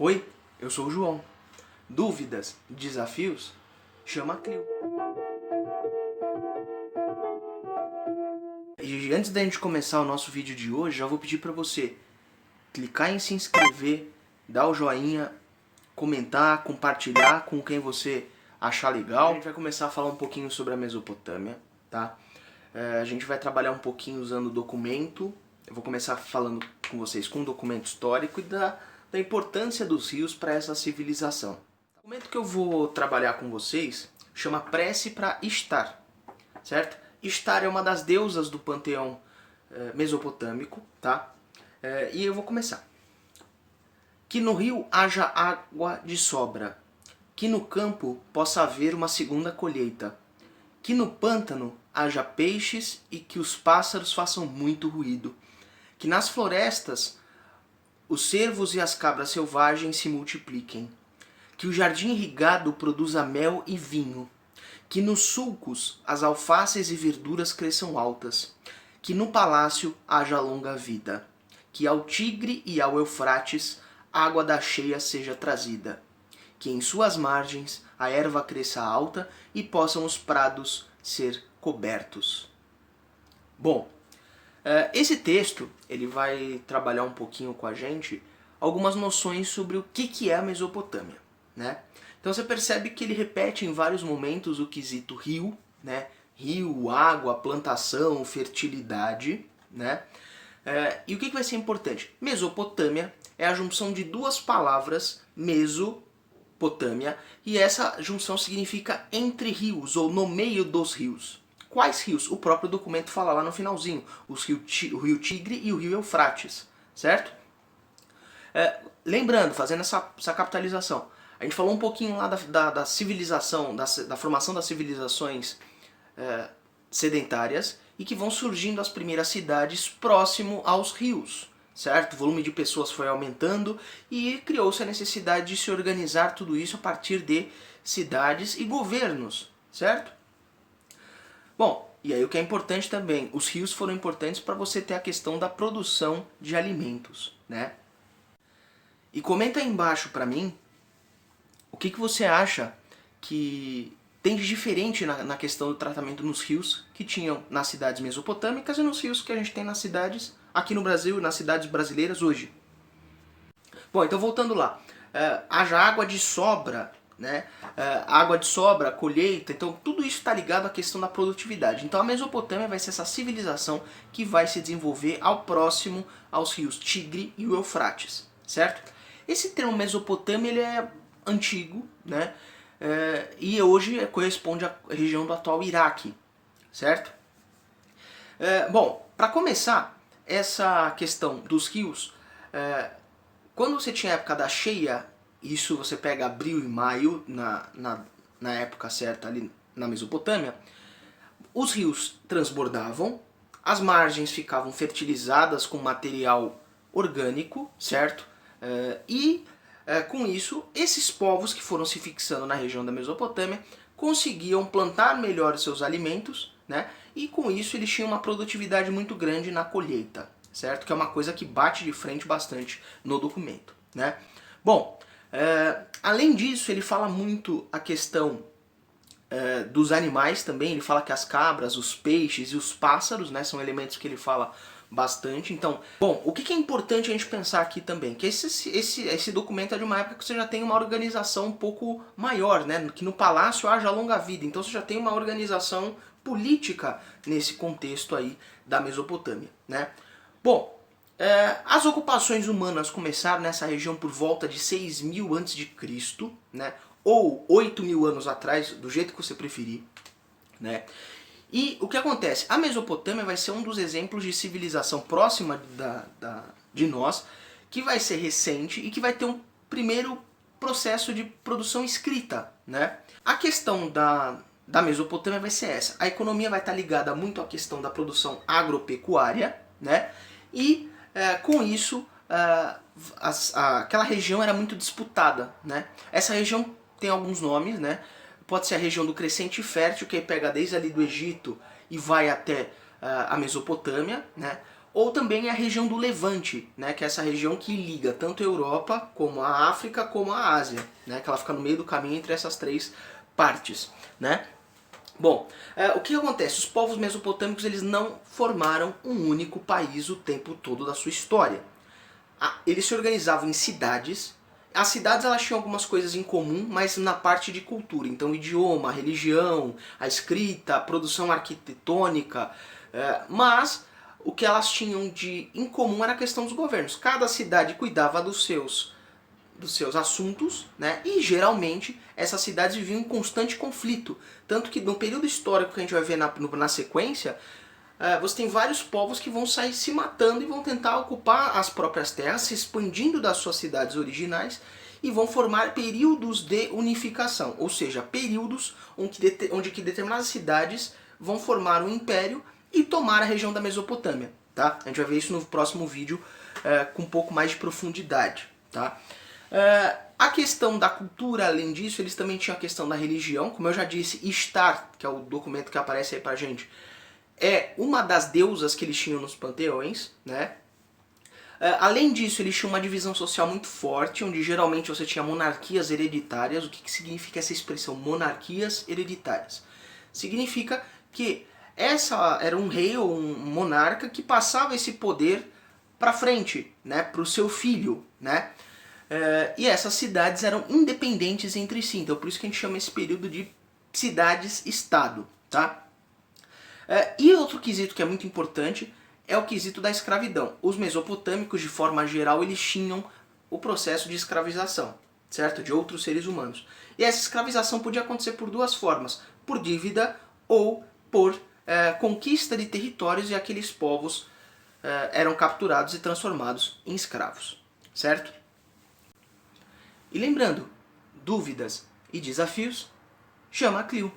Oi, eu sou o João. Dúvidas, desafios? Chama a Clio. E antes da gente começar o nosso vídeo de hoje, já vou pedir para você clicar em se inscrever, dar o joinha, comentar, compartilhar com quem você achar legal. A gente vai começar a falar um pouquinho sobre a Mesopotâmia, tá? A gente vai trabalhar um pouquinho usando o documento. Eu vou começar falando com vocês com o documento histórico e da importância dos rios para essa civilização. O documento que eu vou trabalhar com vocês chama Prece para Ishtar, certo? Ishtar é uma das deusas do panteão mesopotâmico, tá? E eu vou começar. Que no rio haja água de sobra, que no campo possa haver uma segunda colheita, que no pântano haja peixes e que os pássaros façam muito ruído, que nas florestas os cervos e as cabras selvagens se multipliquem, que o jardim irrigado produza mel e vinho, que nos sulcos as alfaces e verduras cresçam altas, que no palácio haja longa vida, que ao Tigre e ao Eufrates água da cheia seja trazida, que em suas margens a erva cresça alta e possam os prados ser cobertos. Bom, esse texto ele vai trabalhar um pouquinho com a gente algumas noções sobre o que é a Mesopotâmia, né? Então você percebe que ele repete em vários momentos o quesito rio, né? Rio, água, plantação, fertilidade, né? E o que vai ser importante? Mesopotâmia é a junção de duas palavras, Mesopotâmia, e essa junção significa entre rios ou no meio dos rios. Quais rios? O próprio documento fala lá no finalzinho, o rio Tigre e o rio Eufrates, certo? Lembrando, fazendo essa capitalização, a gente falou um pouquinho lá da civilização, da formação das civilizações sedentárias e que vão surgindo as primeiras cidades próximo aos rios, certo? O volume de pessoas foi aumentando e criou-se a necessidade de se organizar tudo isso a partir de cidades e governos, certo? Bom, e aí o que é importante também, os rios foram importantes para você ter a questão da produção de alimentos, né? E comenta aí embaixo para mim o que você acha que tem de diferente na questão do tratamento nos rios que tinham nas cidades mesopotâmicas e nos rios que a gente tem nas cidades aqui no Brasil e nas cidades brasileiras hoje. Bom, então voltando lá, haja água de sobra, né? Água de sobra, colheita, então tudo isso está ligado à questão da produtividade. Então a Mesopotâmia vai ser essa civilização que vai se desenvolver ao próximo aos rios Tigre e o Eufrates, certo? Esse termo Mesopotâmia ele é antigo, né? E hoje corresponde à região do atual Iraque, certo? Bom, para começar, essa questão dos rios, quando você tinha a época da cheia, isso você pega abril e maio, na época certa ali na Mesopotâmia, os rios transbordavam, as margens ficavam fertilizadas com material orgânico, certo? Com isso, esses povos que foram se fixando na região da Mesopotâmia conseguiam plantar melhor os seus alimentos, né? E com isso eles tinham uma produtividade muito grande na colheita, certo? Que é uma coisa que bate de frente bastante no documento, né? Bom, além disso, ele fala muito a questão dos animais também. Ele fala que as cabras, os peixes e os pássaros, né, são elementos que ele fala bastante. Então, bom, o que é importante a gente pensar aqui também? Que esse documento é de uma época que você já tem uma organização um pouco maior, né? Que no palácio haja longa vida. Então você já tem uma organização política nesse contexto aí da Mesopotâmia, né? Bom, as ocupações humanas começaram nessa região por volta de 6.000 a.C., né? Ou 8.000 anos atrás, do jeito que você preferir, né? E o que acontece? A Mesopotâmia vai ser um dos exemplos de civilização próxima de nós, que vai ser recente e que vai ter um primeiro processo de produção escrita, né? A questão da Mesopotâmia vai ser essa. A economia vai estar ligada muito à questão da produção agropecuária, né? E com isso, aquela região era muito disputada, né? Essa região tem alguns nomes, né? Pode ser a região do Crescente Fértil, que pega desde ali do Egito e vai até a Mesopotâmia, né? ou também a região do Levante, né, que é essa região que liga tanto a Europa, como a África, como a Ásia, né, que ela fica no meio do caminho entre essas três partes, né. Bom, o que acontece? Os povos mesopotâmicos eles não formaram um único país o tempo todo da sua história. Eles se organizavam em cidades. As cidades elas tinham algumas coisas em comum, mas na parte de cultura. Então, idioma, religião, a escrita, a produção arquitetônica. Mas o que elas tinham de em comum era a questão dos governos. Cada cidade cuidava dos seus assuntos, né? E geralmente essas cidades viviam em constante conflito. Tanto que no período histórico que a gente vai ver na sequência, você tem vários povos que vão sair se matando e vão tentar ocupar as próprias terras, se expandindo das suas cidades originais e vão formar períodos de unificação, ou seja, períodos onde que determinadas cidades vão formar um império e tomar a região da Mesopotâmia. Tá? A gente vai ver isso no próximo vídeo com um pouco mais de profundidade. Tá? A questão da cultura, além disso, eles também tinham a questão da religião. Como eu já disse, Ishtar, que é o documento que aparece aí pra gente, é uma das deusas que eles tinham nos panteões, né? Além disso, eles tinham uma divisão social muito forte, onde geralmente você tinha monarquias hereditárias. O que significa essa expressão, monarquias hereditárias? Significa que essa era um rei ou um monarca que passava esse poder para frente, né, para o seu filho, né? E essas cidades eram independentes entre si, então por isso que a gente chama esse período de cidades-estado, tá? E outro quesito que é muito importante é o quesito da escravidão. Os mesopotâmicos, de forma geral, eles tinham o processo de escravização, certo? De outros seres humanos. E essa escravização podia acontecer por duas formas, por dívida ou por conquista de territórios, e aqueles povos eram capturados e transformados em escravos, certo? E lembrando, dúvidas e desafios, chama a Clio.